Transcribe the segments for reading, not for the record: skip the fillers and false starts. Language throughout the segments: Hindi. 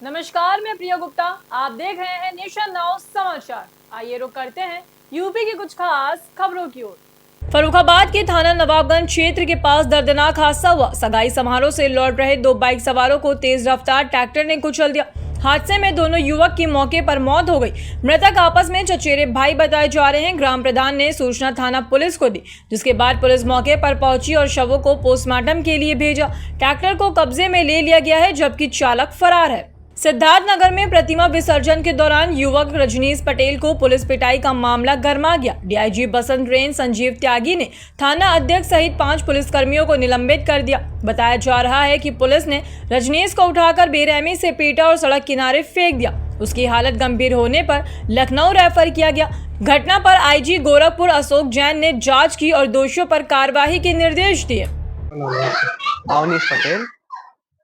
नमस्कार, मैं प्रिया गुप्ता। आप देख रहे हैं नेशन नाउ समाचार। आइए रुक करते हैं यूपी की कुछ खास खबरों की ओर। फर्रुखाबाद के थाना नवाबगंज क्षेत्र के पास दर्दनाक हादसा हुआ। सगाई समारोह से लौट रहे दो बाइक सवारों को तेज रफ्तार ट्रैक्टर ने कुचल दिया। हादसे में दोनों युवक की मौके पर मौत हो गई। मृतक आपस में चचेरे भाई बताए जा रहे हैं। ग्राम प्रधान ने सूचना थाना पुलिस को दी, जिसके बाद पुलिस मौके पर पहुंची और शवों को पोस्टमार्टम के लिए भेजा। ट्रैक्टर को कब्जे में ले लिया गया है, जबकि चालक फरार है। सिद्धार्थनगर में प्रतिमा विसर्जन के दौरान युवक रजनीश पटेल को पुलिस पिटाई का मामला गर्मा गया। डीआईजी बसंत रेंज संजीव त्यागी ने थाना अध्यक्ष सहित 5 पुलिसकर्मियों को निलंबित कर दिया। बताया जा रहा है कि पुलिस ने रजनीश को उठाकर बेरहमी से पीटा और सड़क किनारे फेंक दिया। उसकी हालत गंभीर होने पर लखनऊ रेफर किया गया। घटना पर आईजी गोरखपुर अशोक जैन ने जाँच की और दोषियों पर कार्रवाई के निर्देश दिए। अवनीश पटेल।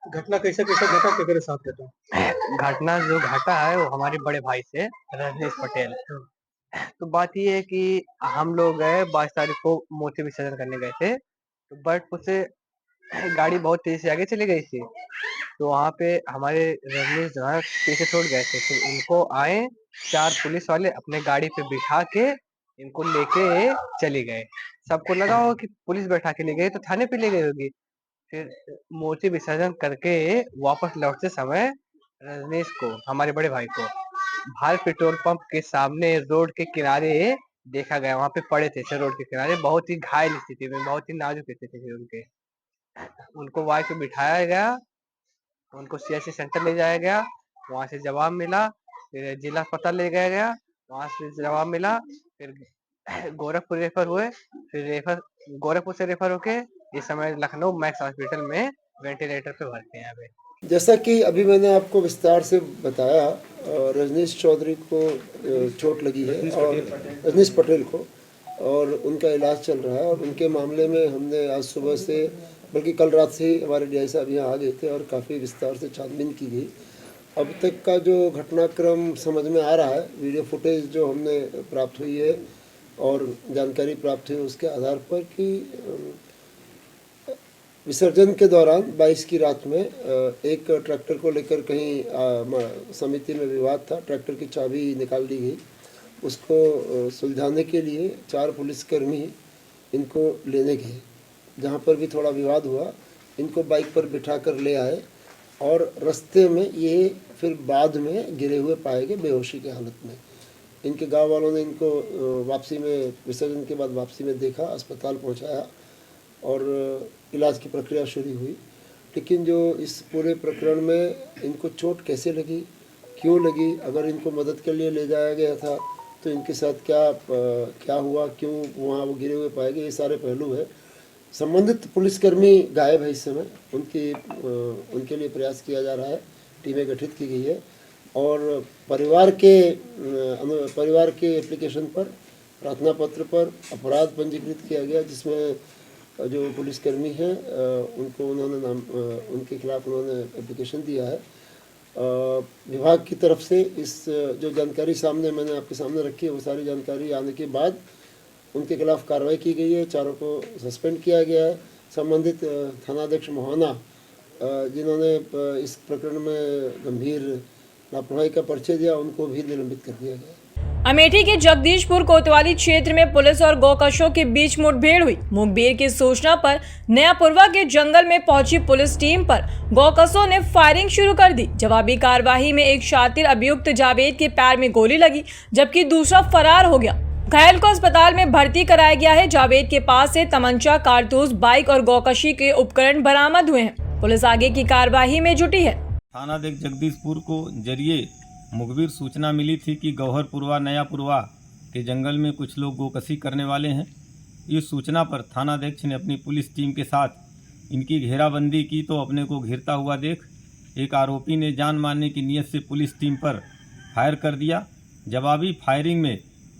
घटना कैसे कैसे घटा, केकरे साथ घटा? घटना जो घटा है वो हमारे बड़े भाई से, रजनीश पटेल। तो बात ये है कि हम लोग गए 22 तारीख को मूर्ति विसर्जन करने गए थे। तो बर्डपुर से गाड़ी बहुत तेज से आगे चली गई थी। तो वहाँ पे हमारे रजनीश जो है पीछे छोड़ गए थे। फिर इनको आए 4 पुलिस वाले अपने गाड़ी पे बिठा के इनको लेके चले गए। सबको लगा होगा कि पुलिस बैठा के ले गई तो थाने पे ले गई होगी। फिर मूर्ति विसर्जन करके वापस लौटते समय रजनीश को, हमारे बड़े भाई को, भारत पेट्रोल पंप के सामने रोड के किनारे देखा गया। वहां पे पड़े थे रोड के किनारे, बहुत ही घायल स्थिति में, बहुत ही नाजुक स्थिति थी उनके। उनको वाई पे बिठाया गया, उनको सीएचसी सेंटर ले जाया गया। वहां से जवाब मिला, फिर जिला अस्पताल ले गया गया, वहां से जवाब मिला। फिर गोरखपुर रेफर हुए, फिर गोरखपुर से रेफर होके इस समय लखनऊ मैक्स हॉस्पिटल में वेंटिलेटर पे भर्ती हैं अभी। जैसा कि अभी मैंने आपको विस्तार से बताया, रजनीश चौधरी को चोट लगी है और रजनीश पटेल को, और उनका इलाज चल रहा है। और उनके मामले में हमने आज सुबह से, बल्कि कल रात से ही हमारे डीआई साहब यहाँ आ गए थे और काफ़ी विस्तार से छानबीन की गई। अब तक का जो घटनाक्रम समझ में आ रहा है, वीडियो फुटेज जो हमने प्राप्त हुई है और जानकारी प्राप्त हुई उसके आधार पर कि विसर्जन के दौरान 22 की रात में एक ट्रैक्टर को लेकर कहीं समिति में विवाद था। ट्रैक्टर की चाबी निकाल दी गई। उसको सुलझाने के लिए 4 पुलिसकर्मी इनको लेने गए। जहाँ पर भी थोड़ा विवाद हुआ, इनको बाइक पर बिठा कर ले आए और रास्ते में ये फिर बाद में गिरे हुए पाए गए बेहोशी की हालत में। इनके गांव वालों ने इनको वापसी में, विसर्जन के बाद वापसी में देखा, अस्पताल पहुंचाया और इलाज की प्रक्रिया शुरू हुई। लेकिन जो इस पूरे प्रकरण में इनको चोट कैसे लगी, क्यों लगी, अगर इनको मदद के लिए ले जाया गया था तो इनके साथ क्या हुआ, क्यों वहाँ वो गिरे हुए पाए गए, ये सारे पहलू है। संबंधित पुलिसकर्मी गायब है इस समय। उनके लिए प्रयास किया जा रहा है, टीमें गठित की गई है और परिवार के एप्लीकेशन पर, प्रार्थना पत्र पर अपराध पंजीकृत किया गया, जिसमें जो पुलिसकर्मी हैं उनके खिलाफ उन्होंने एप्लीकेशन दिया है। विभाग की तरफ से इस जो जानकारी सामने मैंने आपके सामने रखी है, वो सारी जानकारी आने के बाद उनके खिलाफ कार्रवाई की गई है। 4 को सस्पेंड किया गया है। संबंधित थानाध्यक्ष मोहना, जिन्होंने इस प्रकरण में गंभीर लापरवाही का परिचय दिया, उनको भी निलंबित कर दिया गया। अमेठी के जगदीशपुर कोतवाली क्षेत्र में पुलिस और गौकशों के बीच मुठभेड़ हुई। मुखबिर की सूचना पर नयापुरवा के जंगल में पहुंची पुलिस टीम पर गौकशों ने फायरिंग शुरू कर दी। जवाबी कार्रवाई में एक शातिर अभियुक्त जावेद के पैर में गोली लगी, जबकि दूसरा फरार हो गया। घायल को अस्पताल में भर्ती कराया गया है। जावेद के पास से तमंचा, कारतूस, बाइक और गौकशी के उपकरण बरामद हुए हैं। पुलिस आगे की कार्रवाई में जुटी है। थानाध्यक्ष जगदीशपुर को जरिए मुखबिर सूचना मिली थी कि गौहरपुरवा नयापुरवा के जंगल में कुछ लोग गोकशी करने वाले हैं। इस सूचना पर थानाध्यक्ष ने अपनी पुलिस टीम के साथ इनकी घेराबंदी की तो अपने को घिरता हुआ देख एक आरोपी ने जान मारने की नीयत से पुलिस टीम पर फायर कर दिया। जवाबी फायरिंग में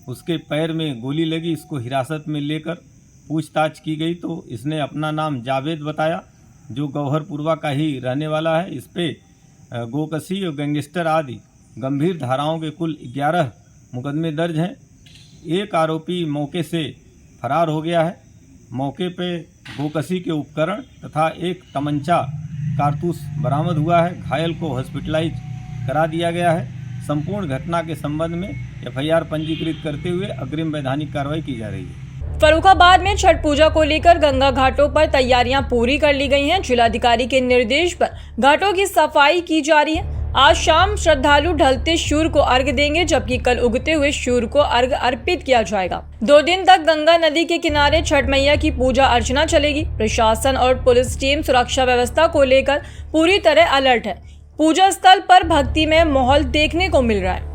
उसके पैर में गोली लगी। इसको हिरासत में लेकर पूछताछ की गई तो इसने अपना नाम जावेद बताया, जो गौहरपुरवा का ही रहने वाला है। इस पे गोकशी और गैंगस्टर आदि गंभीर धाराओं के कुल 11 मुकदमे दर्ज हैं। एक आरोपी मौके से फरार हो गया है। मौके पे गोकशी के उपकरण तथा एक तमंचा कारतूस बरामद हुआ है। घायल को हॉस्पिटलाइज करा दिया गया है। संपूर्ण घटना के संबंध में एफआईआर पंजीकृत करते हुए अग्रिम वैधानिक कार्रवाई की जा रही है। फर्रुखाबाद में छठ पूजा को लेकर गंगा घाटों पर तैयारियां पूरी कर ली गई हैं। जिलाधिकारी के निर्देश पर घाटों की सफाई की जा रही है। आज शाम श्रद्धालु ढलते सूर्य को अर्घ्य देंगे, जबकि कल उगते हुए सूर्य को अर्घ्य अर्पित किया जाएगा। 2 दिन तक गंगा नदी के किनारे छठ मैया की पूजा अर्चना चलेगी। प्रशासन और पुलिस टीम सुरक्षा व्यवस्था को लेकर पूरी तरह अलर्ट है। पूजा स्थल पर भक्तिमय माहौल देखने को मिल रहा है।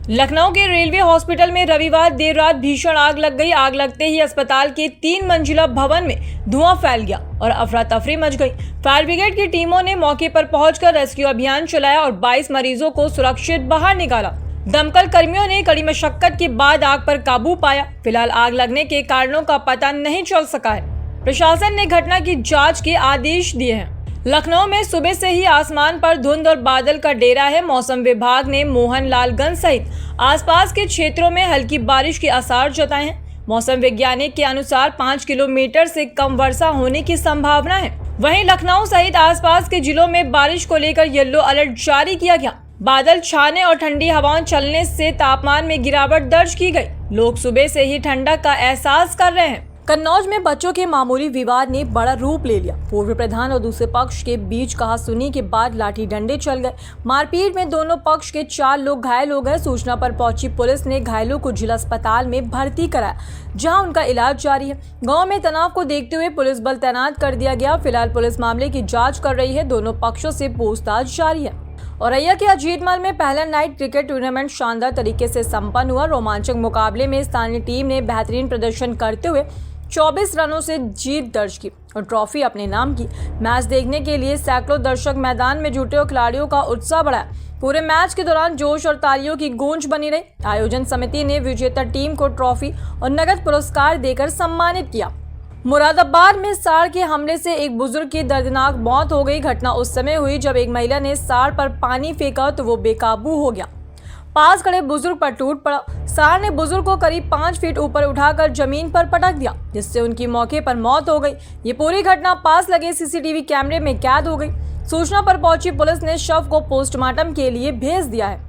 लखनऊ के रेलवे हॉस्पिटल में रविवार देर रात भीषण आग लग गई। आग लगते ही अस्पताल के 3 मंजिला भवन में धुआं फैल गया और अफरा तफरी मच गई। फायर ब्रिगेड की टीमों ने मौके पर पहुंचकर रेस्क्यू अभियान चलाया और 22 मरीजों को सुरक्षित बाहर निकाला। दमकल कर्मियों ने कड़ी मशक्कत के बाद आग पर काबू पाया। फिलहाल आग लगने के कारणों का पता नहीं चल सका है। प्रशासन ने घटना की जाँच के आदेश दिए हैं। लखनऊ में सुबह से ही आसमान पर धुंध और बादल का डेरा है। मौसम विभाग ने मोहनलालगंज सहित आसपास के क्षेत्रों में हल्की बारिश के आसार जताए हैं। मौसम वैज्ञानिक के अनुसार 5 किलोमीटर से कम वर्षा होने की संभावना है। वहीं लखनऊ सहित आसपास के जिलों में बारिश को लेकर येलो अलर्ट जारी किया गया। बादल छाने और ठंडी हवाएं चलने से तापमान में गिरावट दर्ज की गई। लोग सुबह से ही ठंडक का एहसास कर रहे हैं। कन्नौज में बच्चों के मामूली विवाद ने बड़ा रूप ले लिया। पूर्व प्रधान और दूसरे पक्ष के बीच कहासुनी के बाद लाठी डंडे चल गए। मारपीट में दोनों पक्ष के 4 लोग घायल हो गए। सूचना पर पहुंची पुलिस ने घायलों को जिला अस्पताल में भर्ती कराया, जहां उनका इलाज जारी है। गांव में तनाव को देखते हुए पुलिस बल तैनात कर दिया गया। फिलहाल पुलिस मामले की जाँच कर रही है। दोनों पक्षों से पूछताछ जारी है। औरैया के अजीतमल में पहला नाइट क्रिकेट टूर्नामेंट शानदार तरीके से संपन्न हुआ। रोमांचक मुकाबले में स्थानीय टीम ने बेहतरीन प्रदर्शन करते हुए 24 रनों से जीत दर्ज की और ट्रॉफी अपने नाम की। मैच देखने के लिए सैकड़ों दर्शक मैदान में जुटे और खिलाड़ियों का उत्साह बढ़ा। पूरे मैच के दौरान जोश और तालियों की गूंज बनी रही। आयोजन समिति ने विजेता टीम को ट्रॉफी और नगद पुरस्कार देकर सम्मानित किया। मुरादाबाद में सांड के हमले से एक बुजुर्ग की दर्दनाक मौत हो गई। घटना उस समय हुई जब एक महिला ने सांड पर पानी फेंका तो वो बेकाबू हो गया। पास खड़े बुजुर्ग पर टूट पड़ा। सांड ने बुजुर्ग को करीब 5 फीट ऊपर उठाकर जमीन पर पटक दिया, जिससे उनकी मौके पर मौत हो गई। ये पूरी घटना पास लगे सीसीटीवी कैमरे में कैद हो गई। सूचना पर पहुंची पुलिस ने शव को पोस्टमार्टम के लिए भेज दिया है।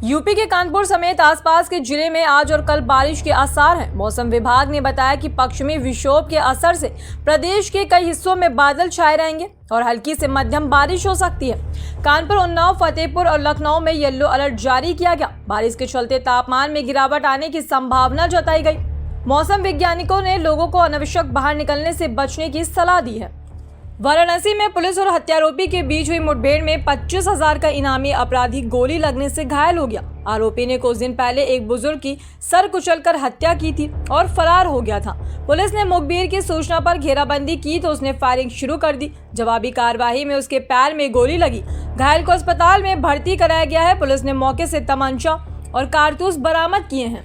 यूपी के कानपुर समेत आसपास के जिले में आज और कल बारिश के आसार हैं। मौसम विभाग ने बताया कि पश्चिमी विक्षोभ के असर से प्रदेश के कई हिस्सों में बादल छाए रहेंगे और हल्की से मध्यम बारिश हो सकती है। कानपुर, उन्नाव, फतेहपुर और लखनऊ में येलो अलर्ट जारी किया गया। बारिश के चलते तापमान में गिरावट आने की संभावना जताई गई। मौसम वैज्ञानिकों ने लोगों को अनावश्यक बाहर निकलने से बचने की सलाह दी है। वाराणसी में पुलिस और हत्यारोपी के बीच हुई मुठभेड़ में 25,000 का इनामी अपराधी गोली लगने से घायल हो गया। आरोपी ने कुछ दिन पहले एक बुजुर्ग की सर कुचलकर हत्या की थी और फरार हो गया था। पुलिस ने मुखबिर की सूचना पर घेराबंदी की तो उसने फायरिंग शुरू कर दी। जवाबी कार्रवाई में उसके पैर में गोली लगी। घायल को अस्पताल में भर्ती कराया गया है। पुलिस ने मौके से तमंचा और कारतूस बरामद किए हैं।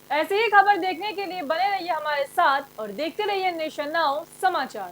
ऐसी ही खबर देखने के लिए बने रहिए हमारे साथ और देखते रहिए नेशन नाउ समाचार।